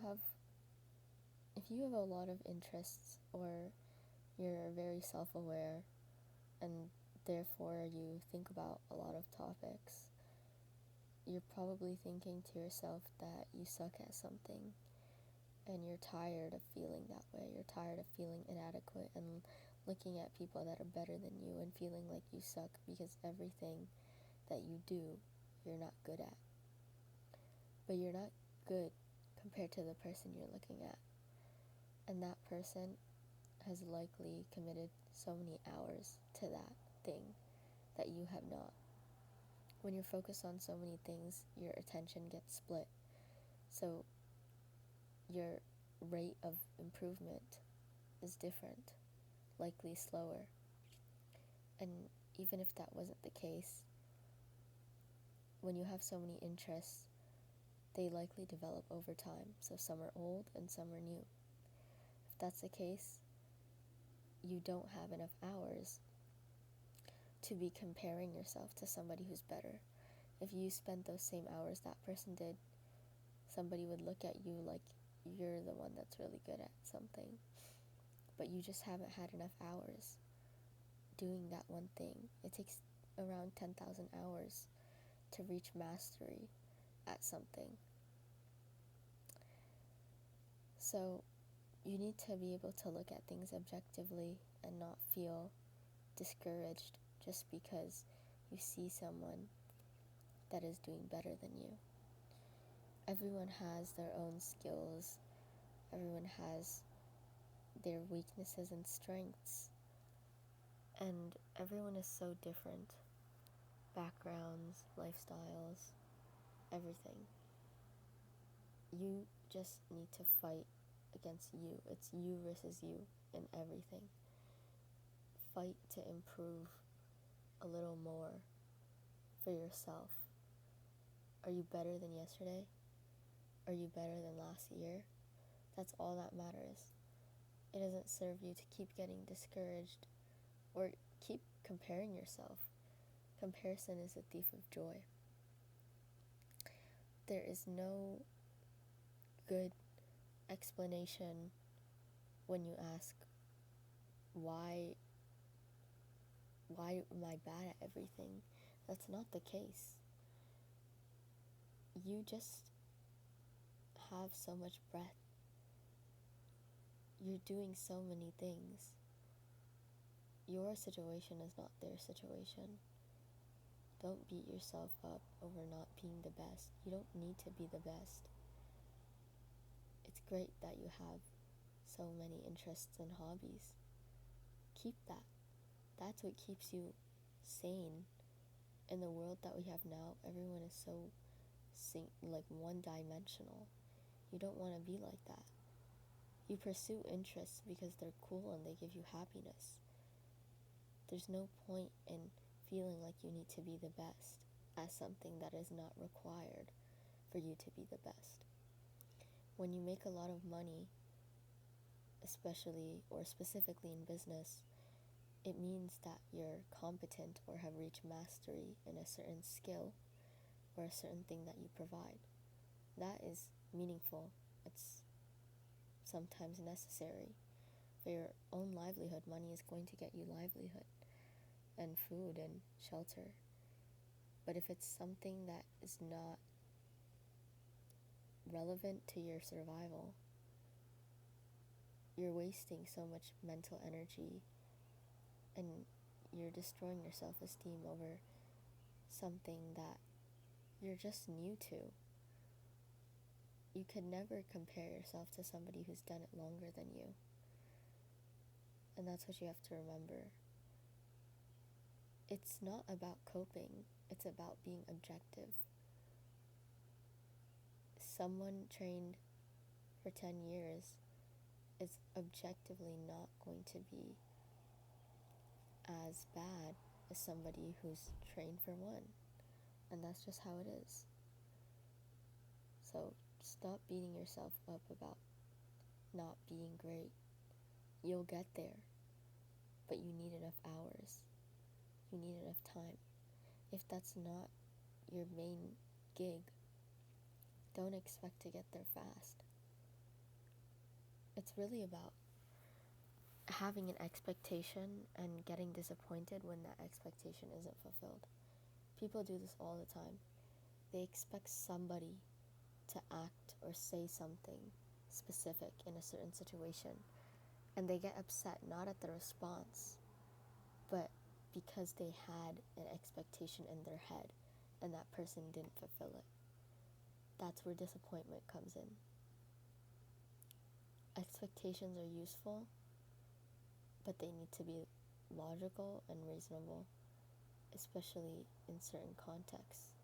have a lot of interests, or you're very self-aware and therefore you think about a lot of topics, you're probably thinking to yourself that you suck at something, and you're tired of feeling that way. You're tired of feeling inadequate and looking at people that are better than you and feeling like you suck because everything that you do, you're not good at. But you're not good compared to the person you're looking at. And that person has likely committed so many hours to that thing that you have not. When you're focused on so many things, your attention gets split. So your rate of improvement is different, likely slower. And even if that wasn't the case, when you have so many interests, they likely develop over time. So some are old and some are new. If that's the case, you don't have enough hours to be comparing yourself to somebody who's better. If you spent those same hours that person did, somebody would look at you like you're the one that's really good at something. But you just haven't had enough hours doing that one thing. It takes around 10,000 hours to reach mastery at something. So you need to be able to look at things objectively and not feel discouraged just because you see someone that is doing better than you. Everyone has their own skills. Everyone has their weaknesses and strengths. And everyone is so different. Backgrounds, lifestyles, everything. You just need to fight against you. It's you versus you in everything. Fight to improve a little more for yourself. Are you better than yesterday? Are you better than last year? That's all that matters. It doesn't serve you to keep getting discouraged or keep comparing yourself. Comparison is a thief of joy. There is no good explanation when you ask, why am I bad at everything? That's not the case. You just have so much breath. You're doing so many things. Your situation is not their situation. Don't beat yourself up over not being the best. You don't need to be the best. It's great that you have so many interests and hobbies. Keep that. That's what keeps you sane. In the world that we have now, everyone is so one-dimensional. You don't want to be like that. You pursue interests because they're cool and they give you happiness. There's no point in feeling like you need to be the best as something that is not required for you to be the best. When you make a lot of money, especially or specifically in business, it means that you're competent or have reached mastery in a certain skill or a certain thing that you provide. That is meaningful. It's sometimes necessary. For your own livelihood, money is going to get you livelihood and food and shelter. But if it's something that is not relevant to your survival, you're wasting so much mental energy and you're destroying your self-esteem over something that you're just new to. You can never compare yourself to somebody who's done it longer than you. And that's what you have to remember. It's not about coping, it's about being objective. Someone trained for 10 years is objectively not going to be as bad as somebody who's trained for one. And that's just how it is. So stop beating yourself up about not being great. You'll get there, but you need enough hours. You need enough time. If that's not your main gig, don't expect to get there fast. it's really about having an expectation and getting disappointed when that expectation isn't fulfilled. People do this all the time. They expect somebody to act or say something specific in a certain situation, and they get upset not at the response, but because they had an expectation in their head and that person didn't fulfill it. That's where disappointment comes in. Expectations are useful, but they need to be logical and reasonable, especially in certain contexts.